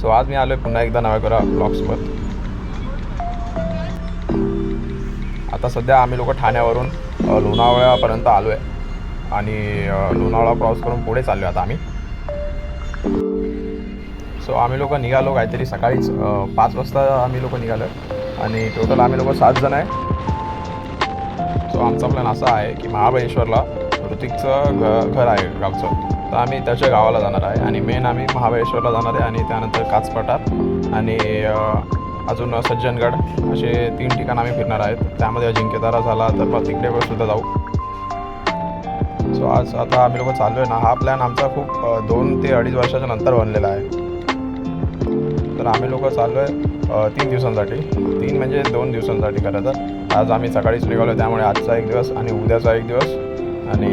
So आज मी आलो आहे पुन्हा एकदा नव्या ब्लॉग्सवर. आता सध्या आम्ही लोक ठाण्यावरून लोणावळ्यापर्यंत आलो आहे आणि लोणावळा क्रॉस करून पुढे चाललो आहे आता आम्ही. सो आम्ही लोक निघालो काहीतरी सकाळीच 5 वाजता आम्ही लोक निघालो आणि टोटल आम्ही लोक 7 जण आहे. सो आमचा प्लॅन असा आहे की महाबळेश्वरला ऋतिकचं घर आहे गावचं, तर आम्ही त्याच्या गावाला जाणार आहे आणि मेन आम्ही महाबळेश्वरला जाणार आहे आणि त्यानंतर कास पठार आणि अजून सज्जनगड असे 3 ठिकाण आम्ही फिरणार आहेत. त्यामध्ये अजिंक्यतारा झाला तर मग तिकडे सुद्धा जाऊ. सो आज आता आम्ही लोक चाललो आहे ना, हा प्लॅन आमचा खूप 2 ते 2.5 वर्षाच्या नंतर बनलेला आहे. तर आम्ही लोक चाललो आहे 3 दिवसांसाठी, 3 म्हणजे 2 दिवसांसाठी खरं तर. आज आम्ही सकाळीच निघालो, त्यामुळे आजचा एक दिवस आणि उद्याचा एक दिवस आणि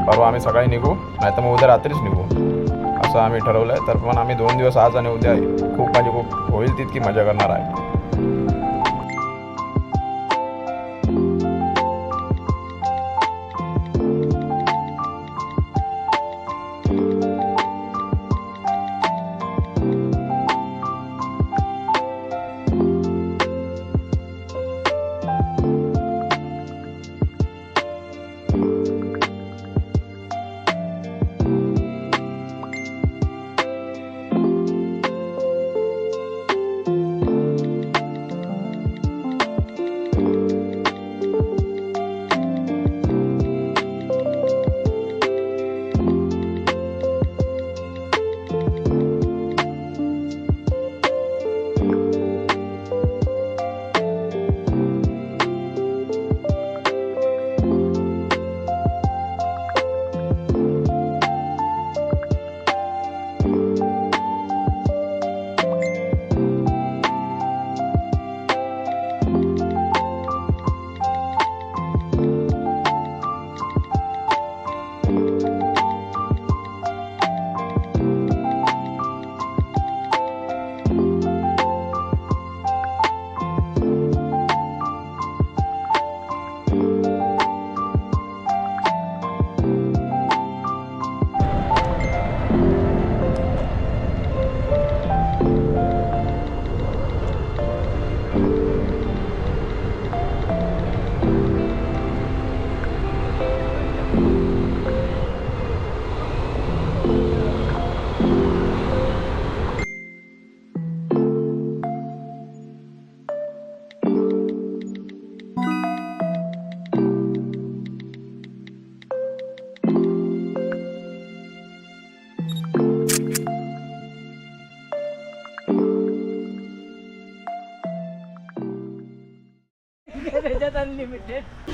परवा आम्ही सकाळी निघू, नाही तर मग उद्या रात्रीच निघू असं आम्ही ठरवलं आहे. तर पण आम्ही 2 दिवस आज आणि उद्या खूप म्हणजे खूप होईल तितकी मजा करणार आहे.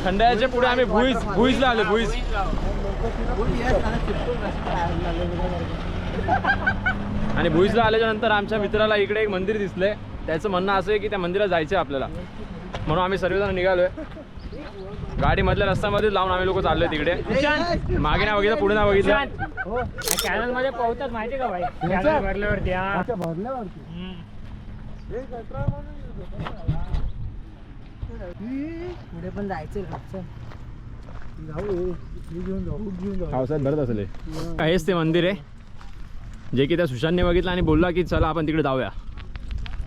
खंडाळ्याच्या पुढे आम्ही भुईजला आलो. भुईज आणि भुईजला आल्याच्या नंतर आमच्या मित्राला इकडे एक मंदिर दिसलंय. त्याचं म्हणणं असं आहे की त्या मंदिरात जायचं आहे आपल्याला, म्हणून आम्ही सर्वजण निघालोय. गाडी मधल्या रस्त्यामध्ये लावून आम्ही लोक चाललोय तिकडे. मागे नाही बघितलं, पुढे नाही बघितलं. कॅनल मध्ये पोहतात माहिती का भाई? कॅनल भरल्यावरती पुढे पण जायचं. पावसात भरत असेल. हेच ते मंदिर आहे जे की त्या सुशांतने बघितलं आणि बोलला की चला आपण तिकडे जाऊया,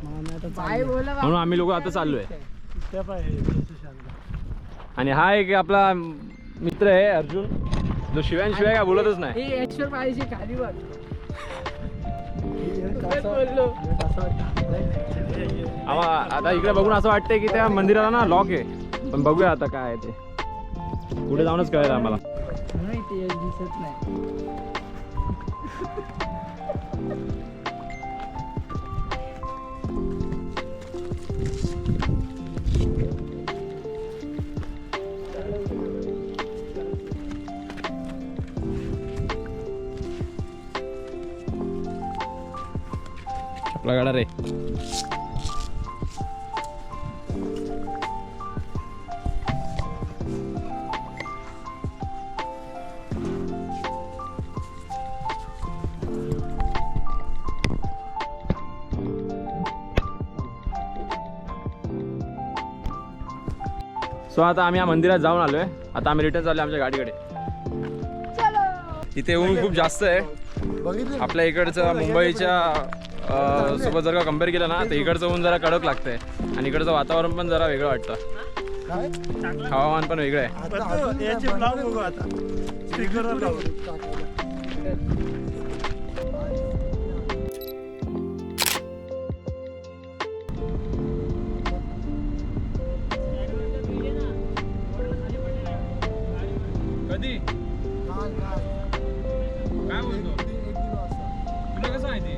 म्हणून आम्ही लोक आता चाललोय. आणि हा एक आपला मित्र आहे अर्जुन, जो शिवाय काय बोलतच नाही. आता इकडे बघून असं वाटतंय की त्या मंदिराला ना लॉक आहे, पण बघूया आता काय आहे ते. पुढे जाऊनच कळेल आम्हाला. दिसत नाही. आपला गाडा रे. सो आता आम्ही या मंदिरात जाऊन आलोय. आता आम्ही रिटर्न चाललोय आमच्या गाडीकडे. इथे ऊन खूप जास्त आहे. आपल्या इकडचं मुंबईच्या सोबत जर का कम्पेअर केलं ना तर इकडचं ऊन जरा कडक लागतंय आणि इकडचं वातावरण पण जरा वेगळं वाटतं. हवामान पण वेगळं आहे. कधी काय बोलतो तुला कसं माहिती?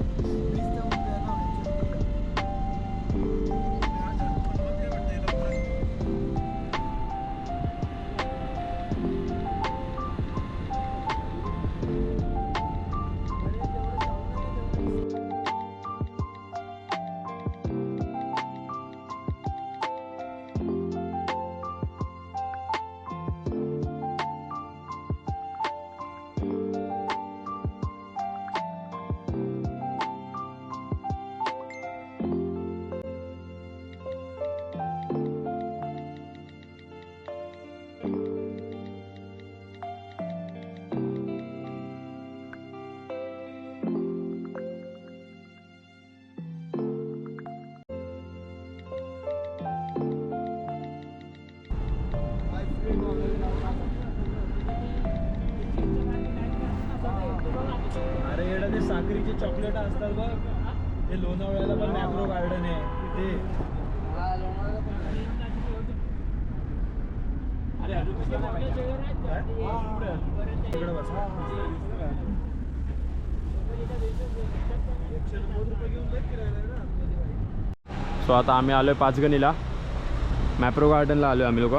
अरे येडा ते साखरीचे चॉकलेट असतात बघ, हे लोणावळ्याला पण मॅप्रो गार्डन आहे ते. तिकडे बस. सो आता आम्ही आलो आहे पाचगणीला, मॅप्रो गार्डनला आलो आहे आम्ही लोक.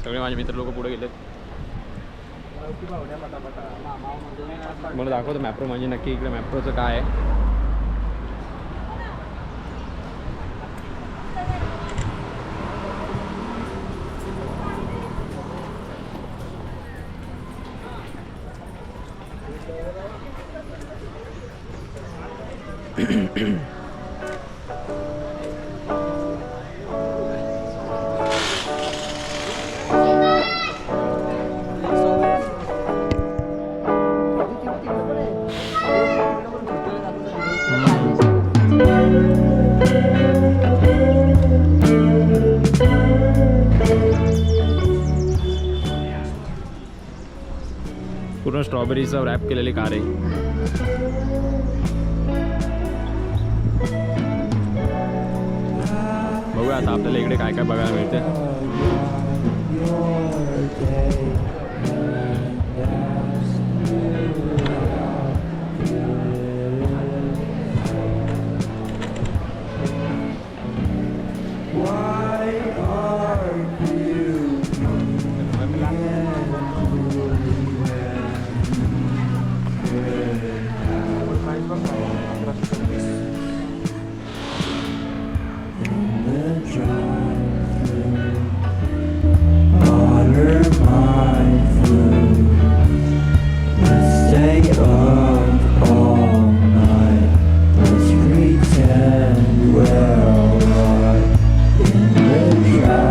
सगळे माझे मित्र लोक पुढे गेलेत. मला दाखवतो मॅप्रो म्हणजे नक्की इकडे मॅप्रोचं काय आहे. पूर्ण स्ट्रॉबेरीचं रॅप केलेली कार आहे. बघूया आता आपल्याला इकडे काय काय बघायला मिळते. Pretend we're alright in the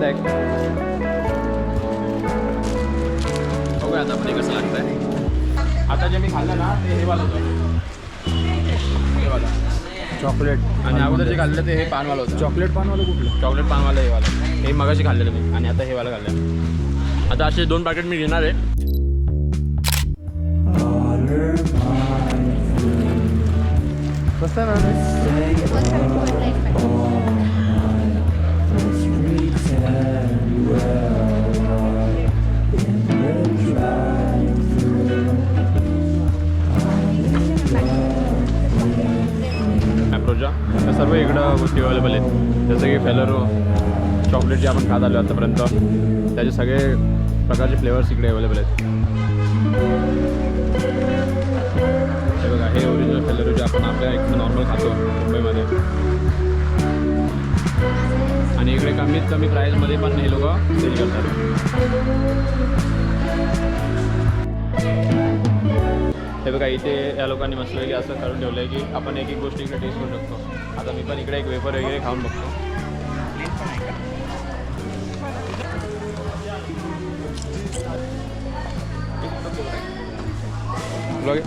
पहिल्यांदा एक बघूया आता आपण कसं लागतंय. आता जे मी खाल्लं ना ते हे वालं होतं, हे वालं चॉकलेट आणि अगोदर जे खाल्लं ते हे पानवालं होतं. चॉकलेट पानवालं कुठलं? चॉकलेट पानवालं हे वालं, हे मगाशी खाल्लेलं मी आणि आता हे वालं खाल्लं. आता असे 2 पॅकेट मी घेणार आहे. कसं आहे ॲप्रोच्या त्या सर्व इकडं गोष्टी अवेलेबल आहेत, जसं की फेलरो चॉकलेट जे आपण खात आलो आतापर्यंत, त्याचे सगळे प्रकारचे फ्लेवर्स इकडे अवेलेबल आहेत. हे बघा, हे ओरिजिनल फेलरो जे आपण आपल्या एक नॉर्मल खातो मुंबईमध्ये, आणि इकडे कमीत कमी प्राईजमध्ये पण हे लोक सेल करतात. हे बघा, इथे या लोकांनी मस्तपैकी असं करून ठेवलं आहे की आपण एक एक गोष्टी इकडे टेस्ट करू शकतो. आता मी पण इकडे एक वेफर वगैरे खाऊन बघतो. तुला घे.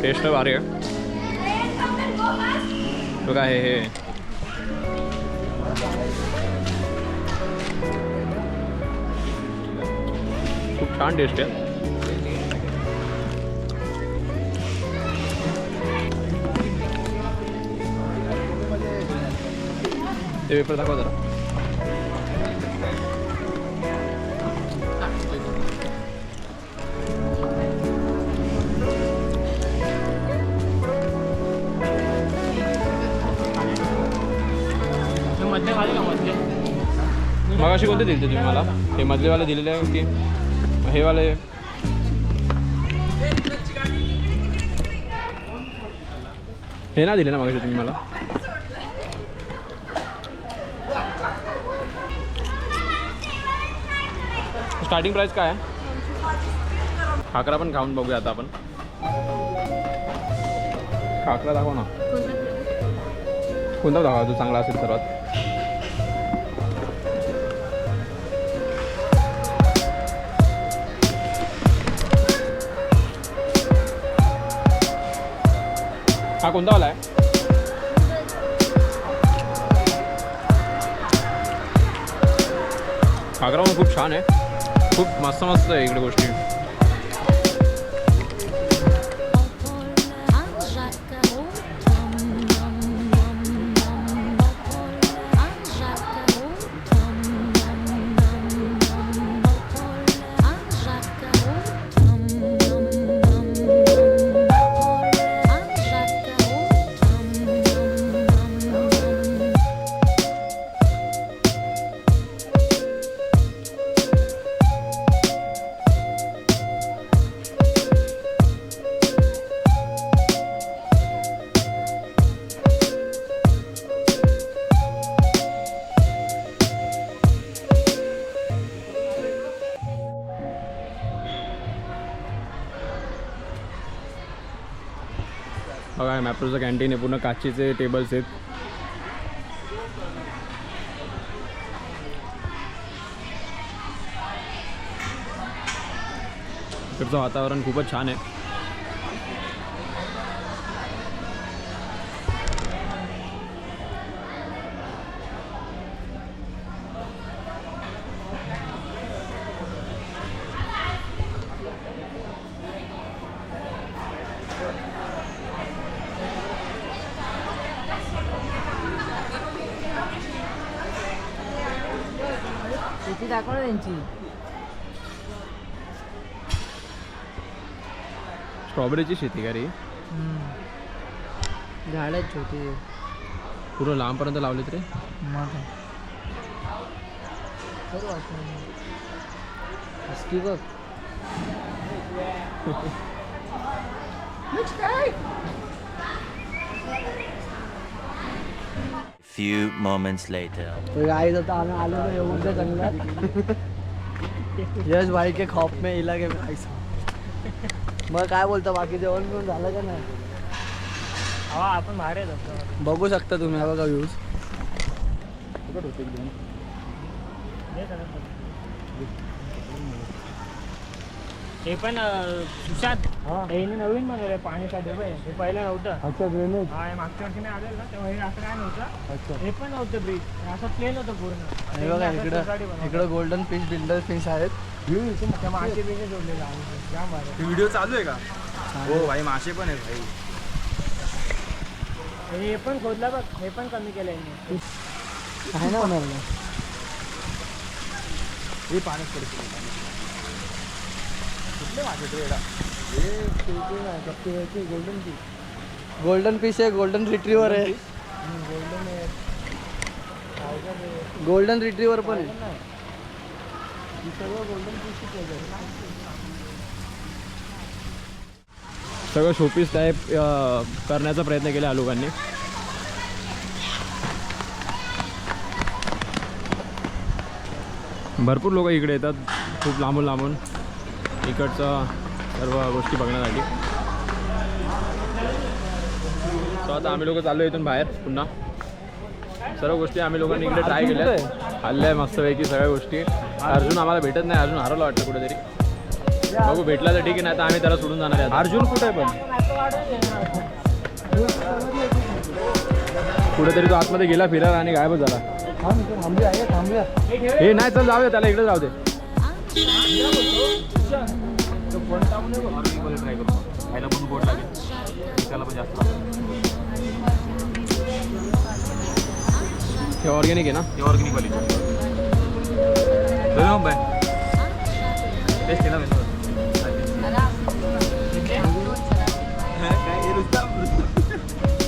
टेस्ट भारी आहे बघा. हे खूप छान टेस्ट आहे. ते वेफर दाखवा जरा. मधले खाली का मधले? मगाशी कोणते दिले तुम्ही मला? हे मधलेवाले दिलेले आहे की हे वाले? हे ना दिले ना मगाशी तुम्ही मला? स्टार्टिंग प्राइस काय आहे? खाकरा पण खाऊन बघूया आता आपण. खाकरा दाखव ना, कोणता दाखवा जो चांगला असेल सर्वात. हा कोणता वाला आहे? खाकरा पण खूप छान आहे, खूप मस्त मस्त आहे इकडे गोष्टी. बघा, मॅप्रोचं कॅन्टीन आहे, पूर्ण काचेचे टेबल्स आहेत. इकडचं वातावरण खूपच छान आहे. शेती दाखव ना त्यांची. स्ट्रॉबेरीची शेती का रे? झाड आहेत छोटी. पूर्ण लांबपर्यंत लावलेत रे. मग हस्की बघ. Few moments later. गाइस आता आम्ही आलो एवढं जंगलात. यश भाई के खौफ में इलाके में मग काय बोलतो बाकी जेवण बिवण झालं का नाही? हवा आपण बाहेर येतो. बघू शकता तुम्ही हा बघा व्ह्यूज. ते पण सुशांत त्यांनी नवीन बनवलंय पाण्याचा डबा आहे. हे पहिलं नव्हतं. अच्छा ड्रेनेज. हा, हे मागच्या वर्षी नाही आलेलं ना तेव्हा हे असं काय नव्हतं. हे पण नव्हतं ब्रिज, असं प्लेन होतं पूर्ण. हे बघा असं society इकडं बनवलं. इकडं गोल्डन फिश बिल्डर फिश आहेत. त्या मासे बिजे जोडलेलं आहे. जाम भारी. व्हिडिओ चालू आहे का? हो भाई, मासे पण आहेत भाई. हे पण खोदलं बघ, हे पण कमी केलं यांनी. काय ना होणार ना. हे पाण्यात पडते. कुठले मासे ते एवढा? Golden fish. गोल्डन फिश आहे, गोल्डन रिट्रीवर आहे. गोल्डन रिट्रीवर पण आहे. सगळं शोपीस टाईप करण्याचा प्रयत्न केला लोकांनी. भरपूर लोक इकडे येतात, खूप लांबून लांबून इकडचं सर्व गोष्टी बघण्यासाठी. सो आता आम्ही लोक चाललो इथून बाहेर पुन्हा. सर्व गोष्टी आम्ही लोकांनी इकडे ट्राय केल्या, खाल्ल्या मस्तपैकी सगळ्या गोष्टी. अर्जुन आम्हाला भेटत नाही, अर्जुन हरवला वाटतं कुठेतरी. बघू भेटला तर ठीक आहे, नाही तर आम्ही त्याला सोडून जाणार आहे. अर्जुन कुठे आहे पण? कुठेतरी तो आतमध्ये गेला फिरायला आणि गायबच झाला. हे नाही, चल जाऊ दे त्याला, इकडे जाऊ दे. ट्राय करू, खायला पण गोड लागेल, त्याला पण जास्त. हे ऑर्गॅनिक आहे ना? हे ऑर्गॅनिक वाली बाय टेस्ट केला मी.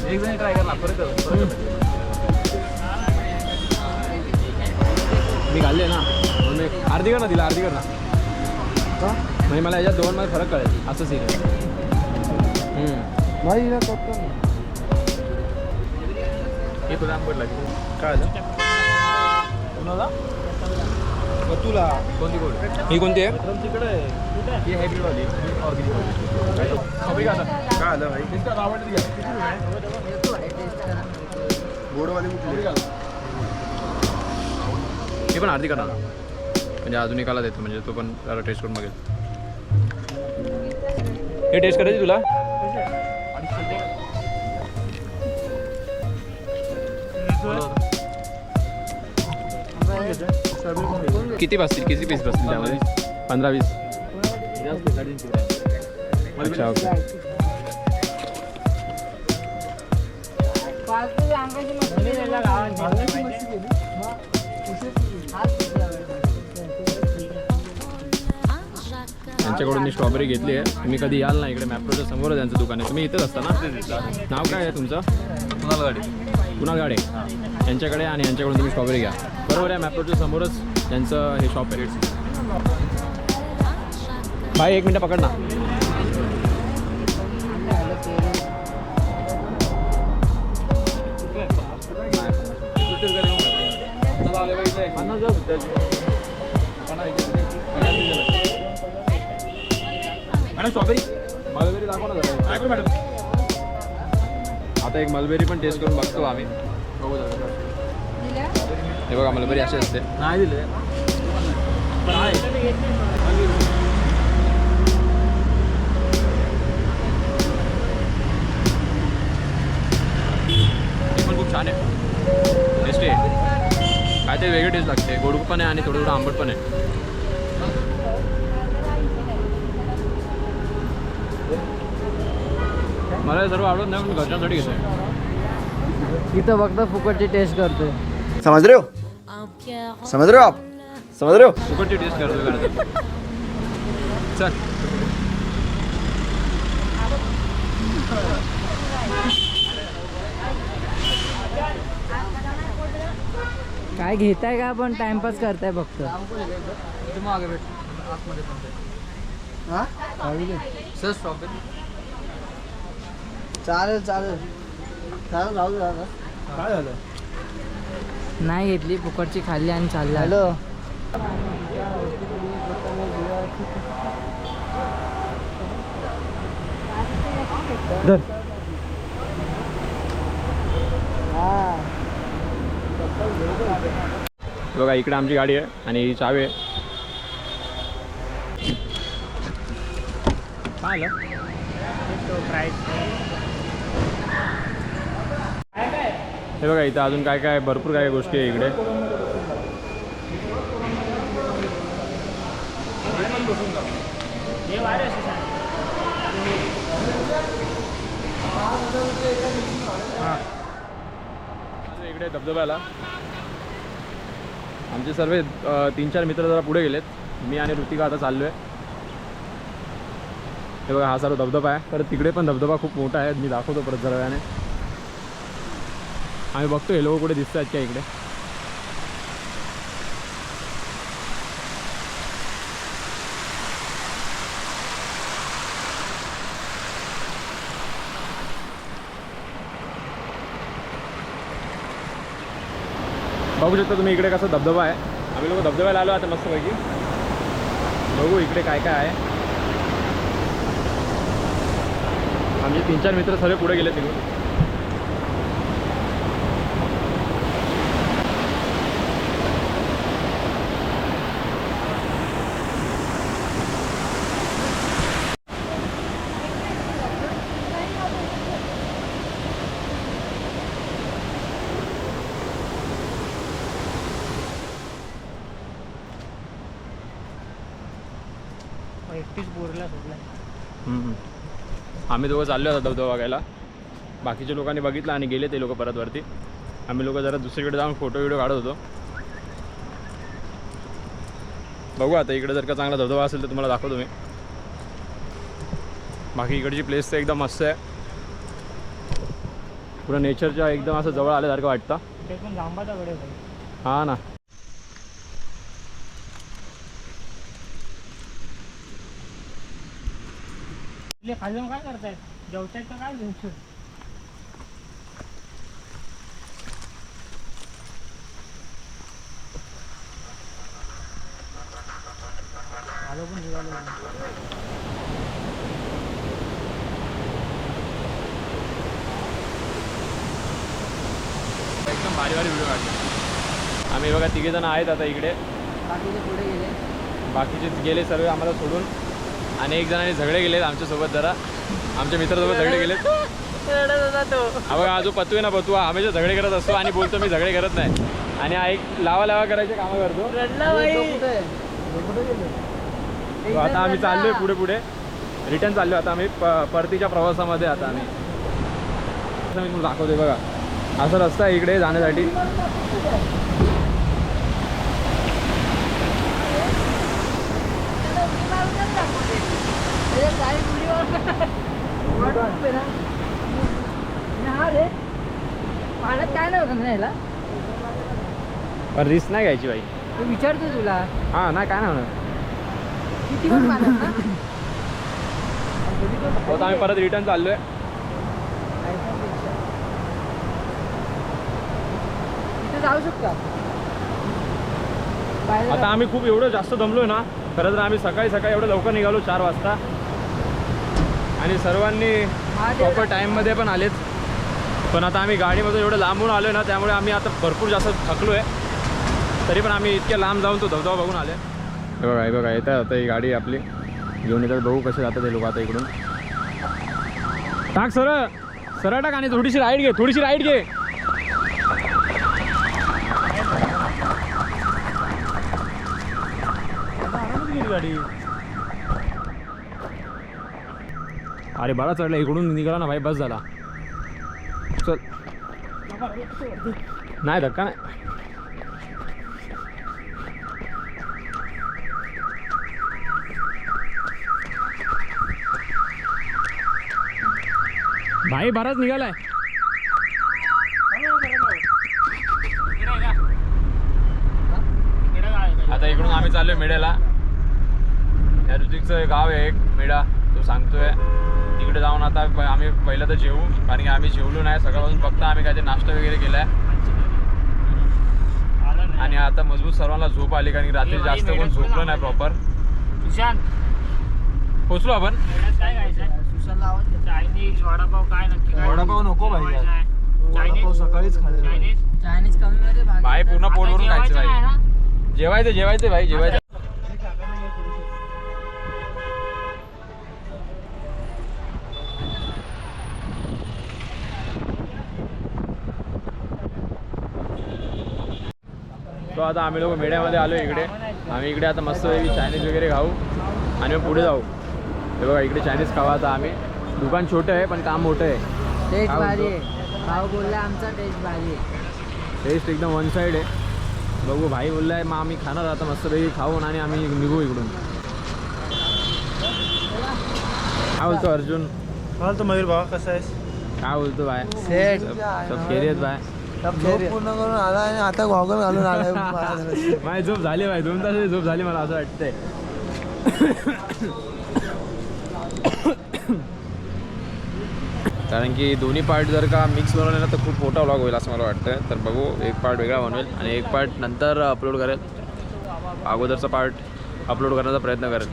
एक जण ट्राय करणार, परत मी घालले ना, म्हणून मी अर्धी कर ना दिला, अर्धी कर ना. म्हणजे मला याच्यात दोनमध्ये फरक कळेल असं सीन आहे. हे तुला आंबट लागेल. काय झालं तुला? कोणती गोड? ही कोणती आहे? तिकडे आहे ही हायब्रिडवाली ऑर्गॅनिक. काय आलं भाई? गोडवाली कुठली? हे पण अर्धी करा ना, म्हणजे अजून एकाला देतो, म्हणजे तो पण जरा टेस्ट करून बघेल. हे टेस्ट करायची तुला? किती बसतील, किती पीस बसतील त्यामध्ये? 15-20. अच्छा ओके. त्यांच्याकडून मी स्ट्रॉबेरी घेतली आहे. तुम्ही कधी याल ना इकडे, मॅप्रोच्या समोरच त्यांचं दुकान आहे. तुम्ही इथेच असता ना? नाव काय आहे तुमचं? कुणाल गाडे. कुणाल गाडे यांच्याकडे, आणि यांच्याकडून तुम्ही स्ट्रॉबेरी घ्या. बरोबर आहे, मॅप्रोच्या समोरच त्यांचं हे शॉप आहे. भाई 1 मिनटं पकड ना. मॅडम स्ट्रॉबेरी मलबेरी दाखवा ना जरा. मॅडम आता एक मलबेरी पण टेस्ट करून बघतो आम्ही. हे बघा मलबेरी अशी असते. नाही दिले हे पण खूप छान आहे, टेस्टी आहे. काय ते वेगळी टेस्ट लागते, गोड पण आहे आणि थोडं थोडं आंबट पण आहे. मला हे सर्व आवडत नाही, पण घरच्यांसाठी घेतो आहे. इथं फक्त फुकटची टेस्ट करतोय. समझ रहे हो? समझ रहे हो आप? समझ रहे हो? फुकटची टेस्ट करतो घरात. चल काय घेताय का आपण? टाइमपास करताय फक्त? सर स्ट्रॉबेरी चालेल चालेल चालेल, राहू दे. काय झालं? नाही घेतली, फुकटची खाल्ली आणि चालली. हॅलो बघा इकडे आमची गाडी आहे आणि ही चावी आहे. काय आलं? हे बघा इथं अजून काय काय भरपूर काय गोष्टी आहे इकडे. इकडे धबधब्याला आमचे सर्व 3-4 मित्र जरा पुढे गेलेत. मी आणि ऋतिका आता चाललो आहे. हे बघा हा सर्व धबधबा आहे. परत तिकडे पण धबधबा खूप मोठा आहे. मी दाखवतो परत जरा वेळाने. आम्ही बघतो हे लोक कुठे दिसत आहेत का इकडे. बघू शकता तुम्ही इकडे कसं धबधबा आहे. आम्ही लोक धबधब्याला आलो आता मस्तपैकी. बघू इकडे काय काय आहे. आमचे 3-4 मित्र सर्व पुढे गेले तिकडून. एकटीच बोरला सोडला. आम्ही दोघं चाललो होतो धबधबा बघायला. बाकीच्या लोकांनी बघितलं आणि गेले ते लोक परत वरती. आम्ही लोक जरा दुसरीकडे जाऊन फोटो व्हिडिओ काढत होतो. बघू आता इकडे जर का चांगला धबधबा असेल तर तुम्हाला दाखवतो मी. बाकी इकडची प्लेस तर एकदम मस्त आहे. पुढं नेचरच्या एकदम असं जवळ आल्यासारखं वाटतं. ते पण जांबाचा कडे भाई. हां ना. खाली जाऊन काय करतायत? जेवतायत का काय जेवतो? आलो पण निघालो. एकदम भारी भारी व्हिडिओ काढतो. आम्ही बघा 3 जण आहेत आता इकडे. बाकीचे पुढे गेले. बाकीचे गेले सर्व आम्हाला सोडून. आणि 1 जणांनी झगडे गेलेत आमच्यासोबत. जरा आमच्या मित्रासोबत झगडे गेलेत. रडत होता तो. हा बघा हा जो पतू आहे ना, पतू हा हमेशा झगडे करत असतो आणि बोलतो मी झगडे करत नाही. आणि हा एक लावा करायचे कामं करतो. रडला बाई. आता आम्ही चाललोय पुढे पुढे रिटर्न चाललो. आता आम्ही परतीच्या प्रवासामध्ये. आता आम्ही असं मी तुम्हाला दाखवतोय बघा. असा रस्ता आहे इकडे जाण्यासाठी. पाण्यात काय नाही होतं ना याला. पण रिस्क नाही घ्यायची बाई. मी विचारतो तुला हां नाही काय नाही होणार. किती पण पाण्यात ना. आता आम्ही परत रिटर्न चाललोय. तिथे जाऊ शकता. आता आम्ही खूप एवढं जास्त दमलोय ना. खरं तर आम्ही सकाळी एवढं लवकर निघालो 4 वाजता. आणि सर्वांनी प्रॉपर टाईममध्ये पण आलेच. पण आता आम्ही गाडीमधून एवढं लांबून आलो ना, त्यामुळे आम्ही आता भरपूर जास्त थकलो आहे. तरी पण आम्ही इतक्या लांब जाऊन तो धबधबा बघून आले. बघा हे बघा येतात आता ही गाडी आपली घेऊन येतात. बघू कसे जातात ते लोक आता इकडून. टाक सरळ टाक आणि थोडीशी राईड घे. गाडी अरे बाळा चढला इकडून निघाला ना भाई. बस झाला. चल नाही धक्का नाही. भाई बराच निघालाय. आता इकडून आम्ही चाललोय मेड्याला. या ऋतिकचं गाव आहे एक मेडा. तो सांगतोय तिकडे जाऊन आता आम्ही पहिलं तर जेवू. कारण की आम्ही जेवलो नाही सकाळपासून. फक्त आम्ही काहीतरी नाश्ता वगैरे केलाय. आणि आता मजबूत सर्वांना झोप आली. कारण की रात्री जास्त कोण झोपलं नाही प्रॉपर. पोचलो आपण. वेळात काय खायचं? चायनीज वडापाव काय नक्की काय? वडापाव नको भाई यार. वडापाव चायनीज सकाळीच खाल्लेला. चायनीज चायनीज कमी मध्ये भाग भाई पूर्ण पोट भरून खायचं जेवायचं नाही भाई. ना? जेवायचं भाई जेवायचं. तो आता आम्ही लोक मेड्यामध्ये आलो इकडे. आम्ही इकडे आता मस्त चायनीज वगैरे खाऊ आणि मग पुढे जाऊ. हे बघा इकडे चायनीज खावा आता आम्ही. दुकान छोटं आहे पण काम मोठं आहे. टेस्ट काय भारी बोलतो? आहे. भाऊ बोलला आमचा टेस्ट भारी आहे. टेस्ट एकदम वन साईड आहे. बघू भाई बोललाय मग आम्ही खाणार आता मस्तपैकी खाऊन आणि आम्ही निघू इकडून. काय बोलतो अर्जुन? काल तो मयूर भावा कसा आहेस? काय बोलतो भाई? सेट. सब खेरियत भाई. पूर्ण करून आला आणि आता गॉगल घालून आलाय. माझी झोप झाली भाई 2 तासाची झोप झाली मला असं वाटतंय. कारण की दोन्ही पार्ट जर का मिक्स बनवले ना तर खूप मोठा व्लॉग होईल असं मला वाटतं. तर बघू एक पार्ट वेगळा बनवेल आणि एक पार्ट नंतर अपलोड करेल. अगोदरचा पार्ट अपलोड करण्याचा प्रयत्न करेल.